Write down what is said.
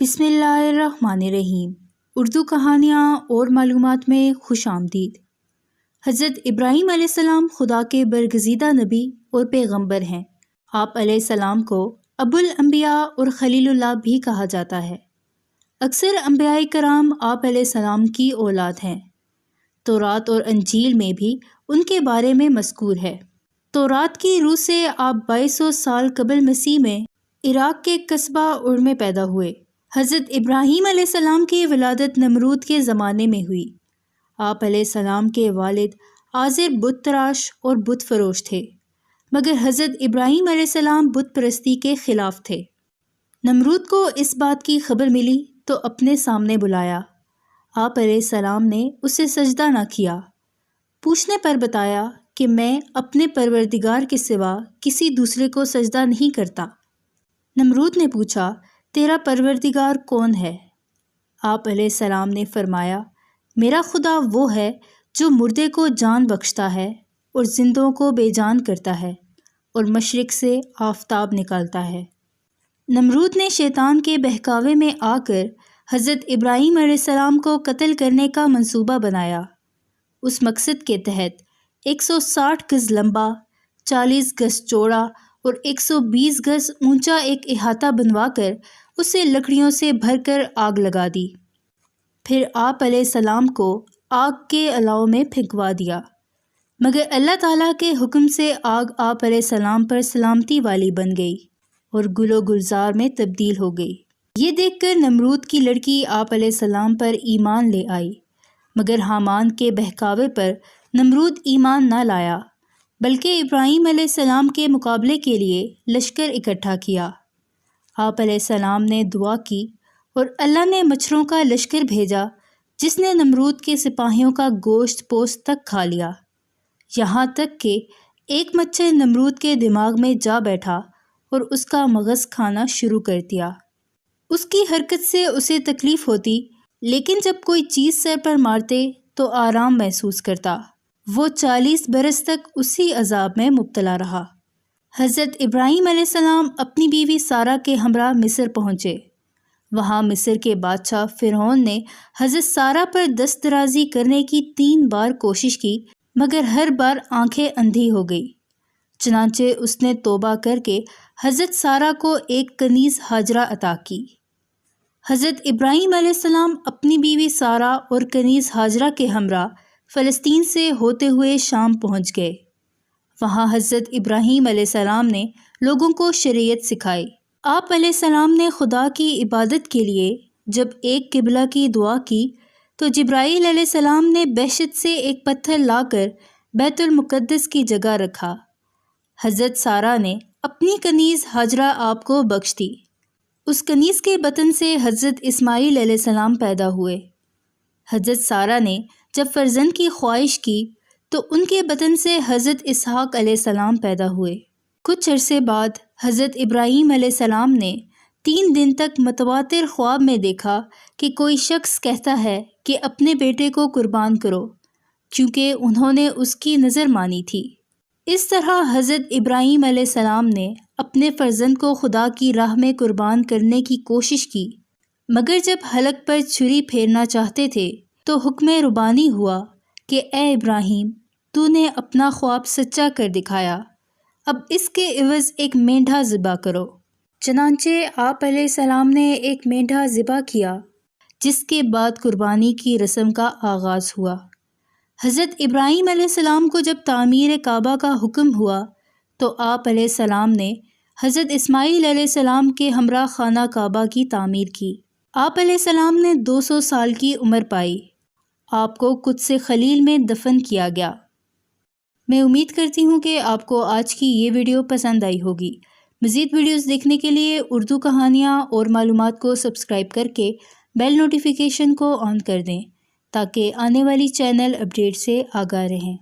بسم اللہ الرحمن الرحیم۔ اردو کہانیاں اور معلومات میں خوش آمدید۔ حضرت ابراہیم علیہ السلام خدا کے برگزیدہ نبی اور پیغمبر ہیں۔ آپ علیہ السلام کو ابو الانبیاء اور خلیل اللہ بھی کہا جاتا ہے۔ اکثر انبیاء کرام آپ علیہ السلام کی اولاد ہیں۔ تورات اور انجیل میں بھی ان کے بارے میں مذکور ہے۔ تورات کی روح سے آپ 2200 سال قبل مسیح میں عراق کے قصبہ عر میں پیدا ہوئے۔ حضرت ابراہیم علیہ السلام کی ولادت نمرود کے زمانے میں ہوئی۔ آپ علیہ السلام کے والد عازر بت تراش اور بت فروش تھے، مگر حضرت ابراہیم علیہ السلام بت پرستی کے خلاف تھے۔ نمرود کو اس بات کی خبر ملی تو اپنے سامنے بلایا۔ آپ علیہ السلام نے اسے سجدہ نہ کیا، پوچھنے پر بتایا کہ میں اپنے پروردگار کے سوا کسی دوسرے کو سجدہ نہیں کرتا۔ نمرود نے پوچھا، تیرا پروردگار کون ہے؟ آپ علیہ السلام نے فرمایا، میرا خدا وہ ہے جو مردے کو جان بخشتا ہے اور زندوں کو بے جان کرتا ہے اور مشرق سے آفتاب نکالتا ہے۔ نمرود نے شیطان کے بہکاوے میں آ کر حضرت ابراہیم علیہ السلام کو قتل کرنے کا منصوبہ بنایا۔ اس مقصد کے تحت 160 گز لمبا، 40 گز چوڑا اور 120 گز اونچا ایک احاطہ بنوا کر اسے لکڑیوں سے بھر کر آگ لگا دی۔ پھر آپ علیہ السلام کو آگ کے الاؤ میں پھینکوا دیا، مگر اللہ تعالیٰ کے حکم سے آگ آپ علیہ السلام پر سلامتی والی بن گئی اور گل و گلزار میں تبدیل ہو گئی۔ یہ دیکھ کر نمرود کی لڑکی آپ علیہ السلام پر ایمان لے آئی، مگر حامان کے بہکاوے پر نمرود ایمان نہ لایا، بلکہ ابراہیم علیہ السلام کے مقابلے کے لیے لشکر اکٹھا کیا۔ آپ علیہ السلام نے دعا کی اور اللہ نے مچھروں کا لشکر بھیجا جس نے نمرود کے سپاہیوں کا گوشت پوست تک کھا لیا، یہاں تک کہ ایک مچھر نمرود کے دماغ میں جا بیٹھا اور اس کا مغز کھانا شروع کر دیا۔ اس کی حرکت سے اسے تکلیف ہوتی، لیکن جب کوئی چیز سر پر مارتے تو آرام محسوس کرتا۔ وہ 40 برس تک اسی عذاب میں مبتلا رہا۔ حضرت ابراہیم علیہ السلام اپنی بیوی سارہ کے ہمراہ مصر پہنچے۔ وہاں مصر کے بادشاہ فرعون نے حضرت سارہ پر دست درازی کرنے کی 3 بار کوشش کی، مگر ہر بار آنکھیں اندھی ہو گئی۔ چنانچہ اس نے توبہ کر کے حضرت سارہ کو ایک کنیز ہاجرہ عطا کی۔ حضرت ابراہیم علیہ السلام اپنی بیوی سارہ اور کنیز ہاجرہ کے ہمراہ فلسطین سے ہوتے ہوئے شام پہنچ گئے۔ وہاں حضرت ابراہیم علیہ السلام نے لوگوں کو شریعت سکھائی۔ آپ علیہ السلام نے خدا کی عبادت کے لیے جب ایک قبلہ کی دعا کی تو جبرائیل علیہ السلام نے بہشت سے ایک پتھر لا کر بیت المقدس کی جگہ رکھا۔ حضرت سارہ نے اپنی کنیز ہاجرہ آپ کو بخش دی۔ اس کنیز کے بطن سے حضرت اسماعیل علیہ السلام پیدا ہوئے۔ حضرت سارہ نے جب فرزند کی خواہش کی تو ان کے بطن سے حضرت اسحاق علیہ السلام پیدا ہوئے۔ کچھ عرصے بعد حضرت ابراہیم علیہ السلام نے 3 دن تک متواتر خواب میں دیکھا کہ کوئی شخص کہتا ہے کہ اپنے بیٹے کو قربان کرو، کیونکہ انہوں نے اس کی نظر مانی تھی۔ اس طرح حضرت ابراہیم علیہ السلام نے اپنے فرزند کو خدا کی راہ میں قربان کرنے کی کوشش کی، مگر جب حلق پر چھری پھیرنا چاہتے تھے تو حکم ربانی ہوا کہ اے ابراہیم، تو نے اپنا خواب سچا کر دکھایا، اب اس کے عوض ایک مینڈھا ذبح کرو۔ چنانچہ آپ علیہ السلام نے ایک مینڈھا ذبح کیا، جس کے بعد قربانی کی رسم کا آغاز ہوا۔ حضرت ابراہیم علیہ السلام کو جب تعمیر کعبہ کا حکم ہوا تو آپ علیہ السلام نے حضرت اسماعیل علیہ السلام کے ہمراہ خانہ کعبہ کی تعمیر کی۔ آپ علیہ السلام نے 200 سال کی عمر پائی۔ آپ کو قدس خلیل میں دفن کیا گیا۔ میں امید کرتی ہوں کہ آپ کو آج کی یہ ویڈیو پسند آئی ہوگی۔ مزید ویڈیوز دیکھنے کے لیے اردو کہانیاں اور معلومات کو سبسکرائب کر کے بیل نوٹیفیکیشن کو آن کر دیں تاکہ آنے والی چینل اپڈیٹ سے آگاہ رہیں۔